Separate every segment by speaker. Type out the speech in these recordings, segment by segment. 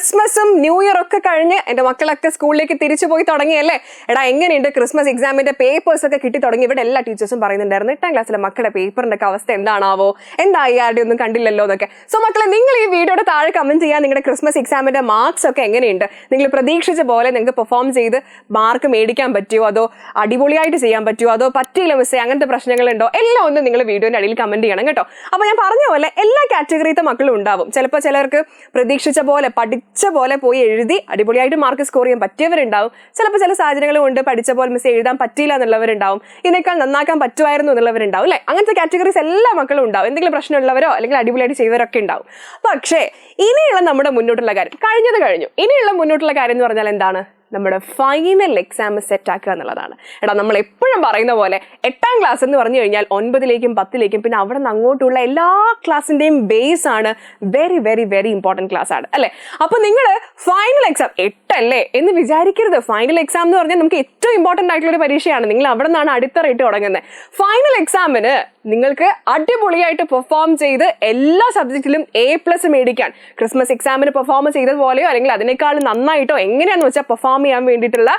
Speaker 1: ക്രിസ്മസും new year ഒക്കെ കഴിഞ്ഞ് എൻ്റെ മക്കളൊക്കെ സ്കൂളിലേക്ക് തിരിച്ചു പോയി തുടങ്ങിയല്ലേ. എടാ എങ്ങനെയുണ്ട് ക്രിസ്മസ് എക്സാമിന്റെ പേപ്പേഴ്സ് ഒക്കെ കിട്ടി തുടങ്ങി. ഇവിടെ എല്ലാ ടീച്ചേഴ്സും പറയുന്നുണ്ടായിരുന്നു 8ാം ക്ലാസ്സിലെ മക്കളുടെ പേപ്പറിന്റെ ഒക്കെ അവസ്ഥ എന്താണാവോ, എന്തായി, ആരുടെ ഒന്നും കണ്ടില്ലല്ലോ എന്നൊക്കെ. സോ മക്കളെ, നിങ്ങൾ ഈ വീഡിയോയുടെ താഴെ കമന്റ് ചെയ്യാൻ നിങ്ങളുടെ ക്രിസ്മസ് എക്സാമിന്റെ മാർക്സ് ഒക്കെ എങ്ങനെയുണ്ട്, നിങ്ങൾ പ്രതീക്ഷിച്ച പോലെ നിങ്ങൾക്ക് പെർഫോം ചെയ്ത് മാർക്ക് മേടിക്കാൻ പറ്റുമോ, അതോ അടിപൊളിയായിട്ട് ചെയ്യാൻ പറ്റുമോ, അതോ പറ്റിയില്ല മിസ്സേ, അങ്ങനത്തെ പ്രശ്നങ്ങളുണ്ടോ, എല്ലാം ഒന്ന് നിങ്ങൾ വീഡിയോയുടെ അടിയിൽ കമന്റ് ചെയ്യണം കേട്ടോ. അപ്പോൾ ഞാൻ പറഞ്ഞ പോലെ എല്ലാ കാറ്റഗറിയിലത്തെ മക്കളും ഉണ്ടാവും. ചിലപ്പോൾ ചിലർക്ക് പ്രതീക്ഷിച്ച പോലെ പഠിച്ച പോലെ പോയി എഴുതി അടിപൊളിയായിട്ട് മാർക്ക് സ്കോർ ചെയ്യാൻ പറ്റിയവരുണ്ടാവും. ചിലപ്പോൾ ചില സാഹചര്യങ്ങൾ കൊണ്ട് പഠിച്ച പോലെ മിസ് എഴുതാൻ പറ്റിയില്ല എന്നുള്ളവരുണ്ടാവും. ഇതിനേക്കാൾ നന്നാക്കാൻ പറ്റുമായിരുന്നു എന്നുള്ളവരുണ്ടാവും അല്ലേ. അങ്ങനത്തെ കാറ്റഗറീസ് എല്ലാ മക്കളും ഉണ്ടാവും. എന്തെങ്കിലും പ്രശ്നമുള്ളവരോ അല്ലെങ്കിൽ അടിപൊളിയായിട്ട് ചെയ്തവരൊക്കെ ഉണ്ടാവും. പക്ഷേ ഇനിയുള്ള നമ്മുടെ മുന്നോട്ടുള്ള കാര്യം കഴിഞ്ഞു. ഇനിയുള്ള മുന്നോട്ടുള്ള കാര്യം എന്ന് പറഞ്ഞാൽ എന്താണ്? നമ്മുടെ ഫൈനൽ എക്സാം സെറ്റ് ആക്കുക എന്നുള്ളതാണ്. എടാ, നമ്മൾ എപ്പോഴും പറയുന്ന പോലെ 8ാം ക്ലാസ് എന്ന് പറഞ്ഞു കഴിഞ്ഞാൽ 9ലേക്കും 10ലേക്കും പിന്നെ അവിടെ നിന്ന് അങ്ങോട്ടുള്ള എല്ലാ ക്ലാസ്സിൻ്റെയും ബേസ് ആണ്. Very very very important class ആണ് അല്ലേ. അപ്പോൾ നിങ്ങൾ ഫൈനൽ എക്സാം 8 അല്ലേ എന്ന് വിചാരിക്കരുത്. ഫൈനൽ എക്സാം എന്ന് പറഞ്ഞാൽ നമുക്ക് ഏറ്റവും ഇമ്പോർട്ടൻ്റ് ആയിട്ടുള്ള ഒരു പരീക്ഷയാണ്. നിങ്ങൾ അവിടെ നിന്നാണ് അടിത്തറയിട്ട് തുടങ്ങുന്നത്. ഫൈനൽ എക്സാമിന് നിങ്ങൾക്ക് അടിപൊളിയായിട്ട് പെർഫോം ചെയ്ത് എല്ലാ സബ്ജക്റ്റിലും A+ മേടിക്കാൻ, ക്രിസ്മസ് എക്സാമിന് പെർഫോം ചെയ്തതുപോലെയോ അല്ലെങ്കിൽ അതിനേക്കാൾ നന്നായിട്ടോ എങ്ങനെയാണെന്ന് വെച്ചാൽ പെർഫോം ചെയ്യാൻ വേണ്ടിയിട്ടുള്ള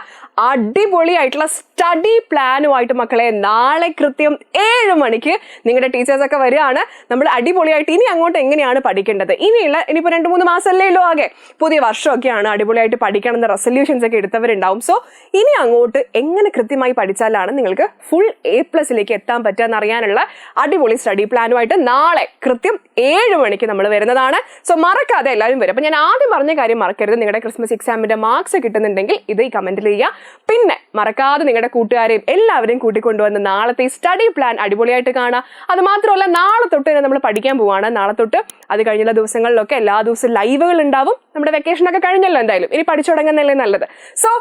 Speaker 1: അടിപൊളിയായിട്ടുള്ള സ്റ്റഡി പ്ലാനുമായിട്ട് മക്കളെ നാളെ കൃത്യം 7 മണിക്ക് നിങ്ങളുടെ ടീച്ചേഴ്സൊക്കെ വരികയാണ്. നമ്മൾ അടിപൊളിയായിട്ട് ഇനി അങ്ങോട്ട് എങ്ങനെയാണ് പഠിക്കേണ്ടത്, ഇനിയിപ്പോൾ 2-3 മാസമല്ലേ ഉള്ളൂ ആകെ, പുതിയ വർഷമൊക്കെയാണ്, അടിപൊളിയായിട്ട് പഠിക്കണം എന്ന റെസൊല്യൂഷൻസ് ഒക്കെ എടുത്തവരുണ്ടാവും. സോ ഇനി അങ്ങോട്ട് എങ്ങനെ കൃത്യമായി പഠിച്ചാലാണ് നിങ്ങൾക്ക് ഫുൾ A+ലേക്ക് എത്താൻ പറ്റുക എന്നറിയാനുള്ള അടിപൊളി സ്റ്റഡി പ്ലാനുമായിട്ട് നാളെ കൃത്യം 7 മണിക്ക് നമ്മൾ വരുന്നതാണ്. സോ മറക്കാതെ എല്ലാവരും വരും. അപ്പോൾ ഞാൻ ആദ്യം പറഞ്ഞ കാര്യം മറക്കരുത്. നിങ്ങളുടെ ക്രിസ്മസ് എക്സാമിന്റെ മാർക്സ് കിട്ടുന്നുണ്ടെങ്കിൽ ഇത് ഈ കമന്റിൽ ചെയ്യുക. പിന്നെ മറക്കാതെ നിങ്ങളുടെ കൂട്ടുകാരെയും എല്ലാവരെയും കൂട്ടിക്കൊണ്ടുവന്ന് നാളത്തെ സ്റ്റഡി പ്ലാൻ അടിപൊളിയായിട്ട് കാണുക. അത് മാത്രമല്ല, നാളെ തൊട്ട് തന്നെ നമ്മൾ പഠിക്കാൻ പോവാണ്. നാളെ തൊട്ട് അത് കഴിഞ്ഞുള്ള ദിവസങ്ങളിലൊക്കെ എല്ലാ ദിവസവും ലൈവുകൾ ഉണ്ടാവും. നമ്മുടെ വെക്കേഷനൊക്കെ കഴിഞ്ഞല്ലോ, എന്തായാലും ഇനി പഠിച്ചു തുടങ്ങുന്നതല്ലേ നല്ലത്. സോ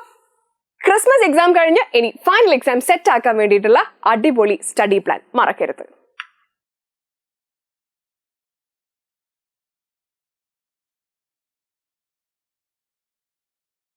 Speaker 1: ക്രിസ്മസ് എക്സാം കഴിഞ്ഞ് ഇനി ഫൈനൽ എക്സാം സെറ്റ് ആക്കാൻ വേണ്ടിയിട്ടുള്ള അടിപൊളി സ്റ്റഡി പ്ലാൻ മറക്കരുത്.